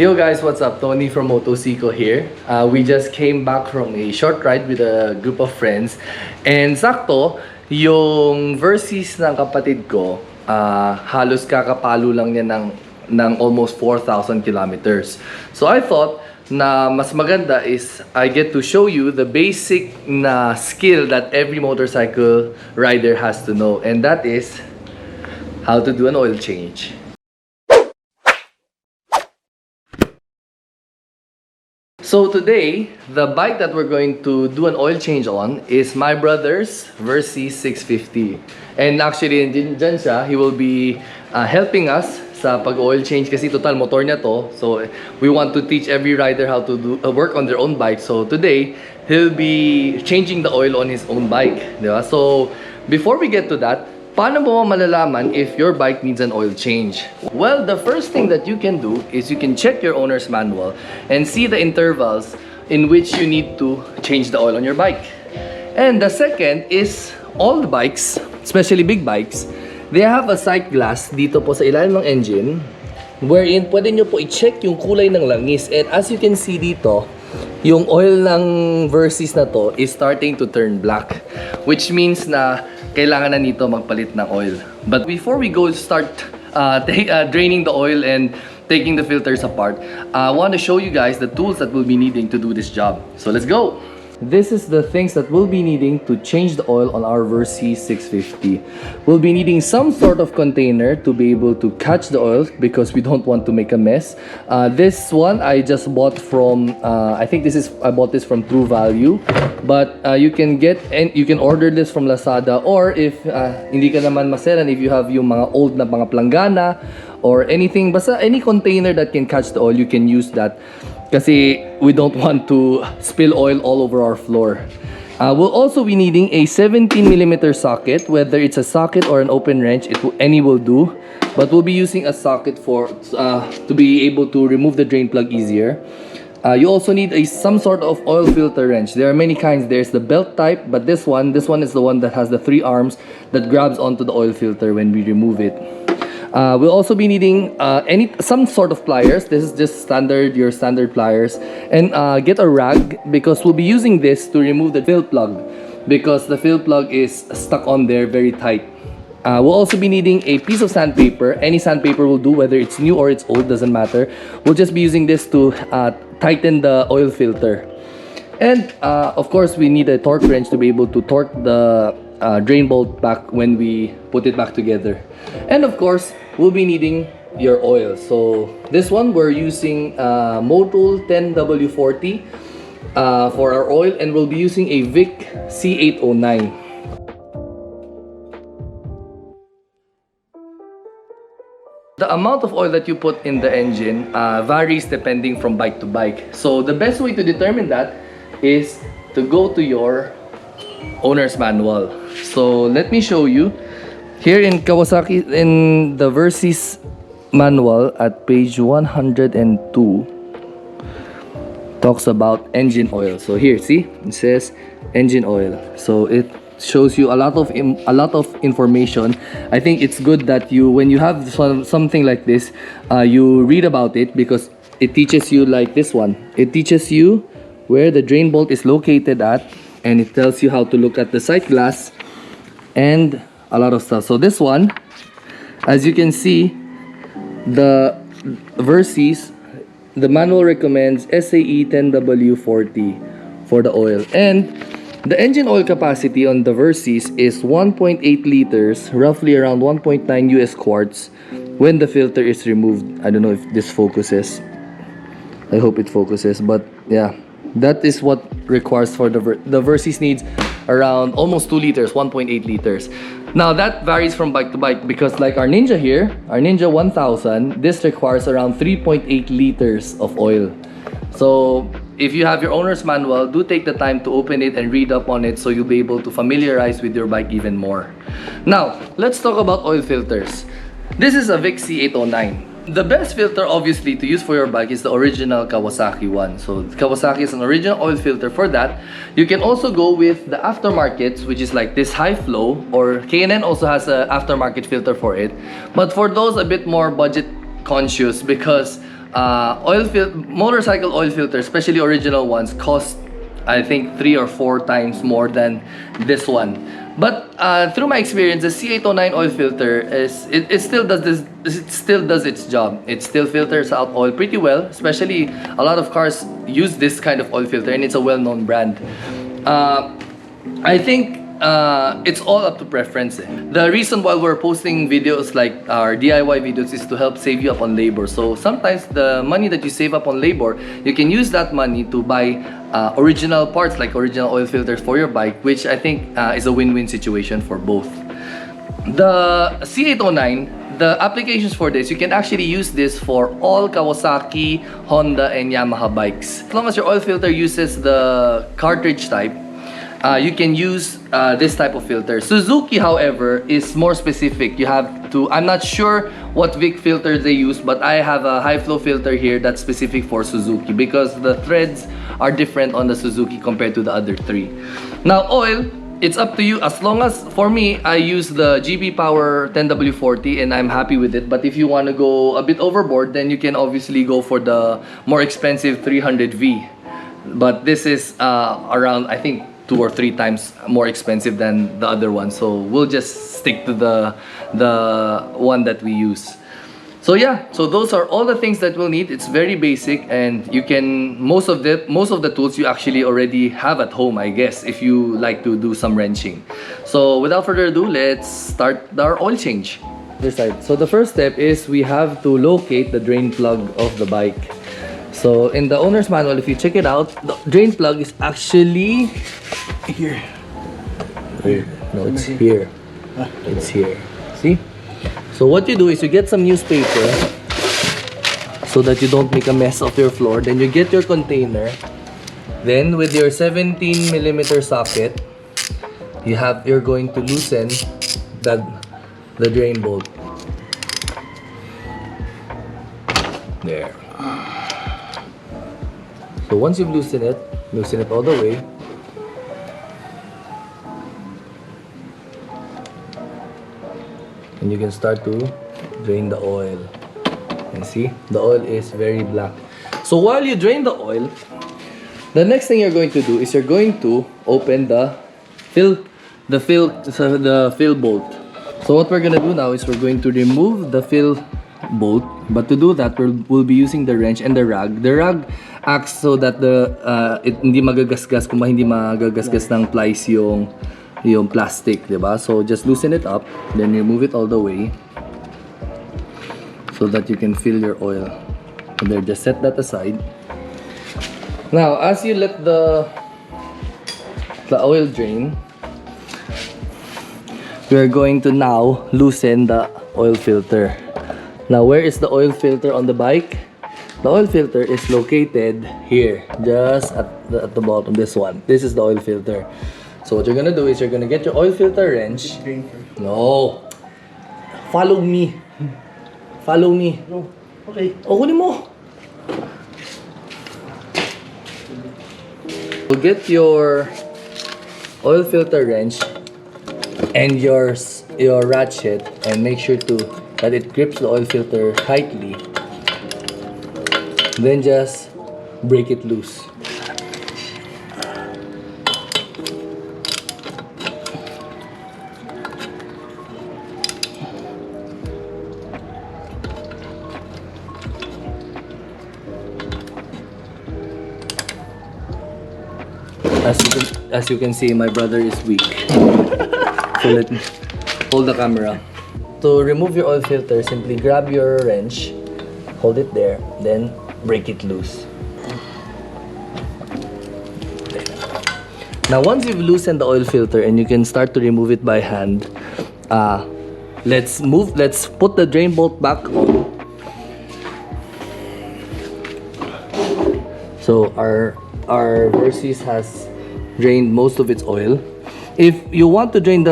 Yo guys, what's up? Tony from Motosico here. We just came back from a short ride with a group of friends. And sakto, yung Versys ng kapatid ko, halos kakapalo lang niya ng almost 4,000 kilometers. So I thought na mas maganda is I get to show you the basic na skill that every motorcycle rider has to know. And that is how to do an oil change. So today, the bike that we're going to do an oil change on is my brother's Versys 650. And actually, dyan siya, he will be helping us sa pag-oil change kasi total motor niya to. So we want to teach every rider how to do work on their own bike. So today, he'll be changing the oil on his own bike. Diba? So before we get to that, paano mo malalaman if your bike needs an oil change? Well, the first thing that you can do is you can check your owner's manual and see the intervals in which you need to change the oil on your bike. And the second is all the bikes, especially big bikes, they have a sight glass dito po sa ilalim ng engine wherein pwede nyo po i-check yung kulay ng langis. And as you can see dito, yung oil ng Versys na to is starting to turn black, which means na kailangan na nito magpalit ng oil. But before we go start draining the oil and taking the filters apart, I want to show you guys the tools that we'll be needing to do this job. So let's go! This is the things that we'll be needing to change the oil on our Versys 650. We'll be needing some sort of container to be able to catch the oil because we don't want to make a mess. This one I just bought from, I bought this from True Value. But you can order this from Lazada, or if hindi ka naman maselan, if you have yung mga old na mga planggana or anything, basta any container that can catch the oil, you can use that. Kasi we don't want to spill oil all over our floor. We'll also be needing a 17mm socket, whether it's a socket or an open wrench, any will do. But we'll be using a socket to be able to remove the drain plug easier. You also need some sort of oil filter wrench. There are many kinds. There's the belt type, but this one is the one that has the 3 arms that grabs onto the oil filter when we remove it. We'll also be needing some sort of pliers. This is just your standard pliers. And get a rag because we'll be using this to remove the fill plug because the fill plug is stuck on there very tight. We'll also be needing a piece of sandpaper. Any sandpaper will do, whether it's new or it's old, doesn't matter. We'll just be using this to tighten the oil filter. And of course, we need a torque wrench to be able to torque the drain bolt back when we put it back together. And of course, we'll be needing your oil. So this one, we're using Motul 10W40 for our oil, and we'll be using a Vic C809. The amount of oil that you put in the engine varies depending from bike to bike. So the best way to determine that is to go to your owner's manual. So let me show you. Here in Kawasaki, in the Versys manual at page 102, talks about engine oil. So here, see, it says engine oil. So it shows you a lot of information. I think it's good that when you have something like this, you read about it because it teaches you, like this one. It teaches you where the drain bolt is located at, and it tells you how to look at the sight glass and a lot of stuff. So this one, as you can see, the Versys, the manual recommends SAE 10W40 for the oil. And the engine oil capacity on the Versys is 1.8 liters, roughly around 1.9 US quarts when the filter is removed. I don't know if this focuses. I hope it focuses, but yeah, that is what requires for the Versys needs around almost 2 liters, 1.8 liters. Now that varies from bike to bike because like our Ninja here, our Ninja 1000, this requires around 3.8 liters of oil. So if you have your owner's manual, do take the time to open it and read up on it so you'll be able to familiarize with your bike even more. Now, let's talk about oil filters. This is a Vic C809. The best filter obviously to use for your bike is the original Kawasaki one. So Kawasaki is an original oil filter for that. You can also go with the aftermarkets, which is like this high flow, or K&N also has an aftermarket filter for it. But for those a bit more budget conscious, because motorcycle oil filters, especially original ones, cost I think 3 or 4 times more than this one. But through my experience, the C809 oil filter it still does this. It still does its job. It still filters out oil pretty well. Especially a lot of cars use this kind of oil filter, and it's a well-known brand. I think it's all up to preference. The reason why we're posting videos like our DIY videos is to help save you up on labor. So sometimes the money that you save up on labor, you can use that money to buy original parts like original oil filters for your bike, which I think is a win-win situation for both. The C809, the applications for this, you can actually use this for all Kawasaki, Honda, and Yamaha bikes. As long as your oil filter uses the cartridge type, you can use this type of filter. Suzuki, however, is more specific. You have to, I'm not sure what Vic filters they use, but I have a high flow filter here that's specific for Suzuki because the threads are different on the Suzuki compared to the other three. Now, oil, it's up to you. As long as, for me, I use the GB Power 10W40 and I'm happy with it. But if you want to go a bit overboard, then you can obviously go for the more expensive 300V. But this is around, I think, 2 or 3 times more expensive than the other one, so we'll just stick to the one that we use. So yeah, so those are all the things that we'll need. It's very basic, and you can most of the tools you actually already have at home, I guess, if you like to do some wrenching. So without further ado, let's start our oil change. This side. So the first step is we have to locate the drain plug of the bike. So in the owner's manual, if you check it out, the drain plug is actually here. No, it's here. It's here. See? So what you do is you get some newspaper so that you don't make a mess of your floor. Then you get your container. Then with your 17mm socket, you're going to loosen the drain bolt. There. So once you've loosen it all the way. And you can start to drain the oil. And see, the oil is very black. So while you drain the oil, the next thing you're going to do is you're going to open the fill bolt. So what we're gonna do now is we're going to remove the fill bolt, but to do that we'll be using the wrench and the rag. The rag acts so that hindi magagasgas, kung hindi magagasgas ng plies yung plastic, diba? So just loosen it up, then remove it all the way so that you can fill your oil. And then just set that aside. Now, as you let the oil drain, we are going to now loosen the oil filter. Now, where is the oil filter on the bike? The oil filter is located here, just at the bottom, this one. This is the oil filter. So what you're gonna do is you're gonna get your oil filter wrench. No. Follow me. Follow me. No. Okay. O, kunin mo. So get your oil filter wrench and your ratchet, and make sure that it grips the oil filter tightly. Then just break it loose. As you can see, my brother is weak. So let me hold the camera. To remove your oil filter, simply grab your wrench, hold it there, then break it loose. Now once you've loosened the oil filter and you can start to remove it by hand, let's put the drain bolt back on. So our Versys has drained most of its oil. If you want to drain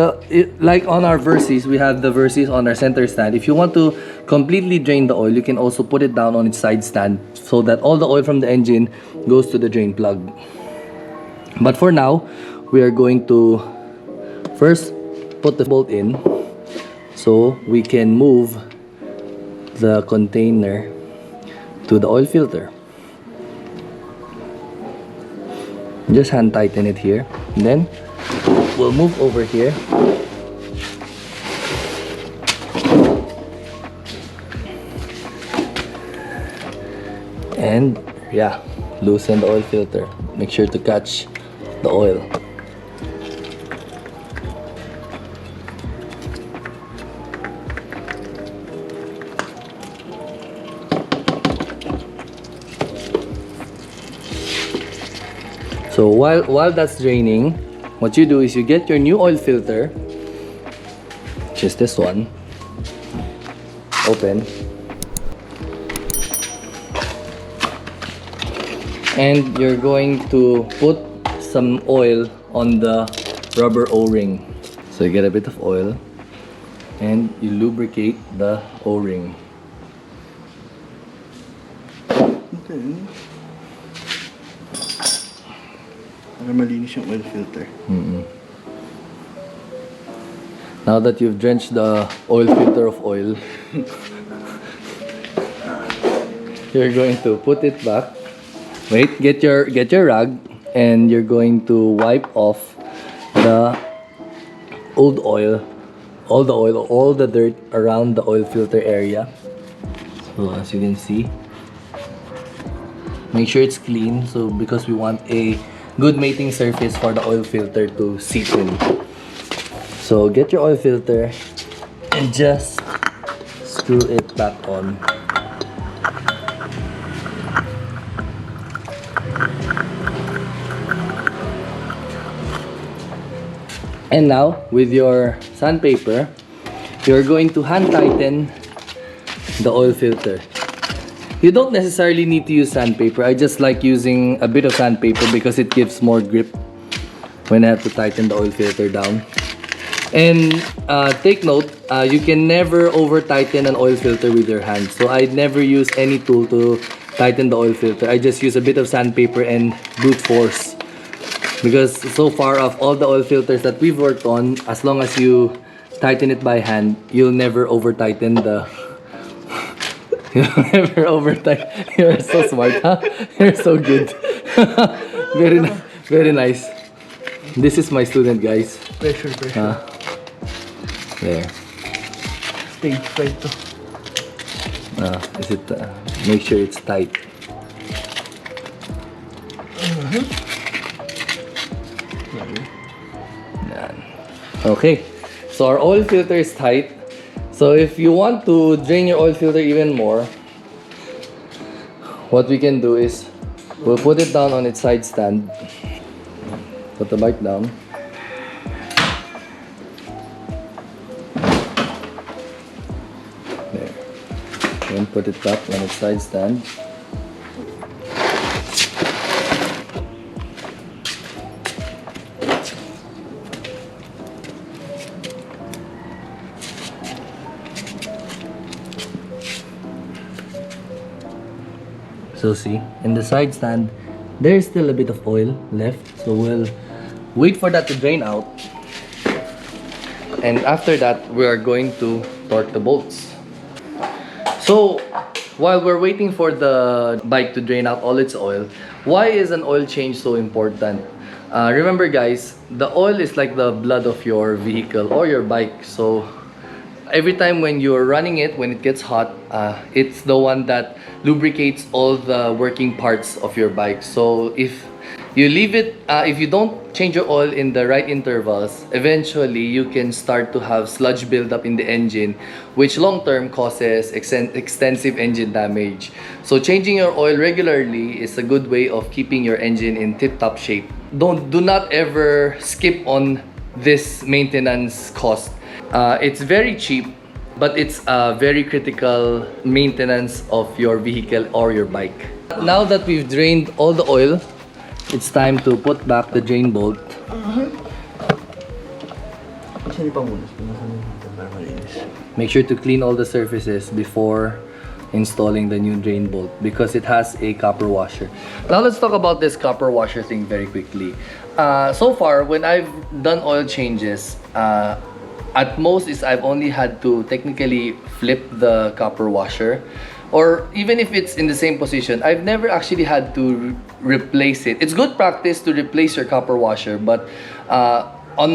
like on our Versys, we have the Versys on our center stand. If you want to completely drain the oil, you can also put it down on its side stand so that all the oil from the engine goes to the drain plug. But for now, we are going to first put the bolt in so we can move the container to the oil filter. Just hand tighten it here, and then we'll move over here. And yeah, loosen the oil filter. Make sure to catch the oil. So while that's draining, what you do is you get your new oil filter, which is this one, open, and you're going to put some oil on the rubber O-ring. So you get a bit of oil and you lubricate the O-ring. Okay. Para malinis yung oil filter. Now that you've drenched the oil filter of oil, you're going to put it back. Wait, get your rag, and you're going to wipe off the old oil, all the dirt around the oil filter area. So as you can see, make sure it's clean. So because we want a good mating surface for the oil filter to seep in. So get your oil filter and just screw it back on. And now with your sandpaper, you're going to hand tighten the oil filter. You don't necessarily need to use sandpaper. I just like using a bit of sandpaper because it gives more grip when I have to tighten the oil filter down. And take note, you can never over tighten an oil filter with your hand. So I never use any tool to tighten the oil filter. I just use a bit of sandpaper and brute force. Because so far of all the oil filters that we've worked on, as long as you tighten it by hand, you'll never over tighten the You're over tight. You're so smart, huh? You're so good. Very nice. This is my student, guys. Pressure. There. Stage 5 to. Is it? Make sure it's tight. Yan. Okay. So our oil filter is tight. So if you want to drain your oil filter even more, what we can do is we'll put it down on its side stand. Put the bike down. There. Then put it back on its side stand. So see, in the side stand, there's still a bit of oil left. So we'll wait for that to drain out. And after that, we are going to torque the bolts. So while we're waiting for the bike to drain out all its oil, why is an oil change so important? Remember guys, the oil is like the blood of your vehicle or your bike. So every time when you're running it, when it gets hot, it's the one that lubricates all the working parts of your bike. So if you leave it, if you don't change your oil in the right intervals, eventually you can start to have sludge buildup in the engine, which long term causes extensive engine damage. So changing your oil regularly is a good way of keeping your engine in tip-top shape. Do not ever skip on this maintenance cost. It's very cheap, but it's a very critical maintenance of your vehicle or your bike. Now that we've drained all the oil, it's time to put back the drain bolt. Make sure to clean all the surfaces before installing the new drain bolt because it has a copper washer. Now let's talk about this copper washer thing very quickly. So far, when I've done oil changes, at most is I've only had to technically flip the copper washer, or even if it's in the same position, I've never actually had to replace it. It's good practice to replace your copper washer, but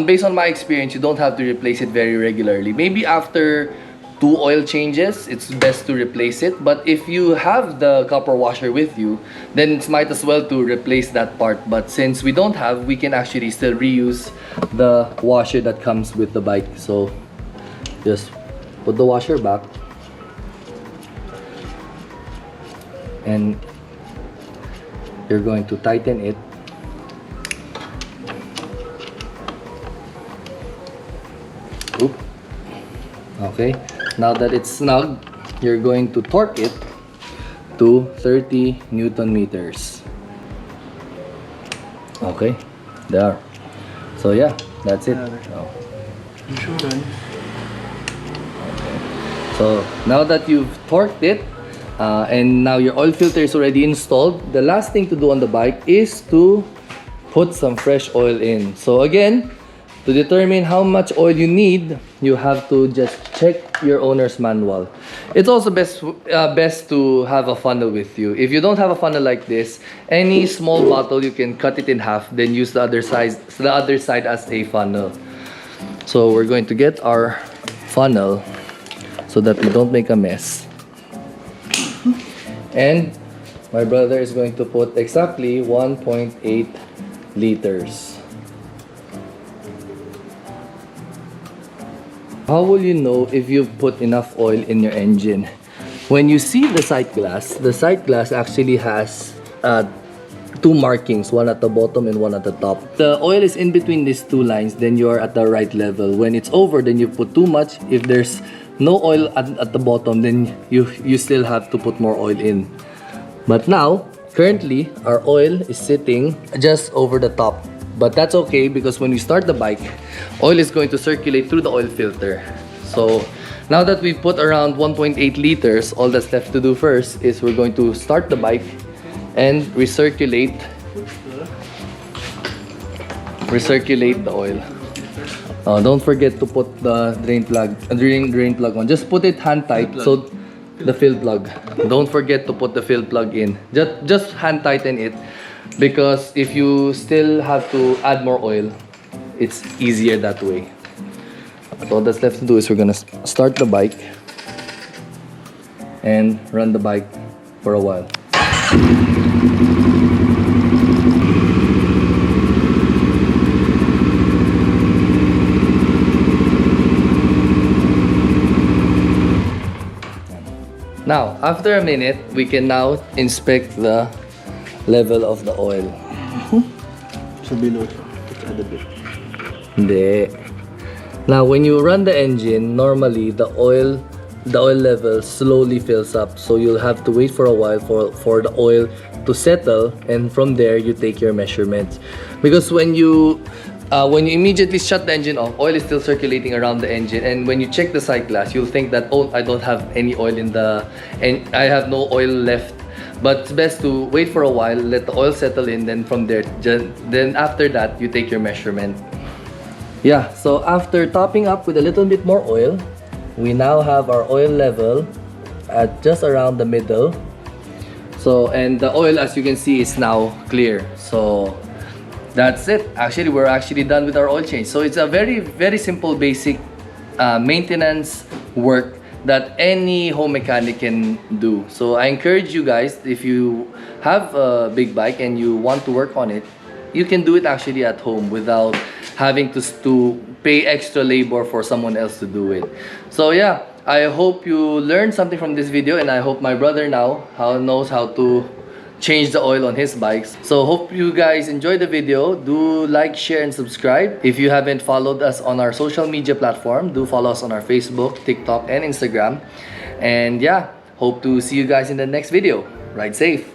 based on my experience, you don't have to replace it very regularly. Maybe after 2 oil changes, it's best to replace it. But if you have the copper washer with you, then it's might as well to replace that part. But since we don't have, we can actually still reuse the washer that comes with the bike. So just put the washer back, and you're going to tighten it. Oop. Okay, now that it's snug, you're going to torque it to 30 Newton meters. Okay, there. So yeah, that's it. Oh. Insurance. So now that you've torqued it, and now your oil filter is already installed, the last thing to do on the bike is to put some fresh oil in. So again, to determine how much oil you need, you have to just check your owner's manual. It's also best to have a funnel with you. If you don't have a funnel like this, any small bottle, you can cut it in half, then use the other side as a funnel. So we're going to get our funnel so that we don't make a mess. And my brother is going to put exactly 1.8 liters. How will you know if you've put enough oil in your engine? When you see the sight glass actually has 2 markings, one at the bottom and one at the top. The oil is in between these 2 lines, then you're at the right level. When it's over, then you put too much. If there's no oil at the bottom, then you still have to put more oil in. But now, currently, our oil is sitting just over the top. But that's okay, because when we start the bike, oil is going to circulate through the oil filter. So now that we've put around 1.8 liters, all that's left to do first is we're going to start the bike and recirculate the oil. Don't forget to put the drain plug on. Just put it hand tight, so the fill plug. Don't forget to put the fill plug in. Just hand tighten it, because if you still have to add more oil, it's easier that way. So all that's left to do is we're gonna start the bike and run the bike for a while. Now, after a minute, we can now inspect the level of the oil. So below, let's add a bit. Hindi. Now, when you run the engine, normally the oil level slowly fills up. So you'll have to wait for a while for the oil to settle, and from there you take your measurements. Because when you immediately shut the engine off, oil is still circulating around the engine, and when you check the sight glass, you'll think that, oh, I don't have any oil and I have no oil left. But it's best to wait for a while, let the oil settle in, then from there, then after that, you take your measurement. Yeah, so after topping up with a little bit more oil, we now have our oil level at just around the middle. So, and the oil, as you can see, is now clear. So that's it. Actually, we're actually done with our oil change. So it's a very, very simple, basic maintenance work that any home mechanic can do. So I encourage you guys, if you have a big bike and you want to work on it, you can do it actually at home without having to pay extra labor for someone else to do it. So yeah, I hope you learned something from this video, and I hope my brother now knows how to change the oil on his bikes. So hope you guys enjoyed the video. Do like, share, and subscribe. If you haven't followed us on our social media platform, do follow us on our Facebook, TikTok, and Instagram. And yeah, hope to see you guys in the next video. Ride safe.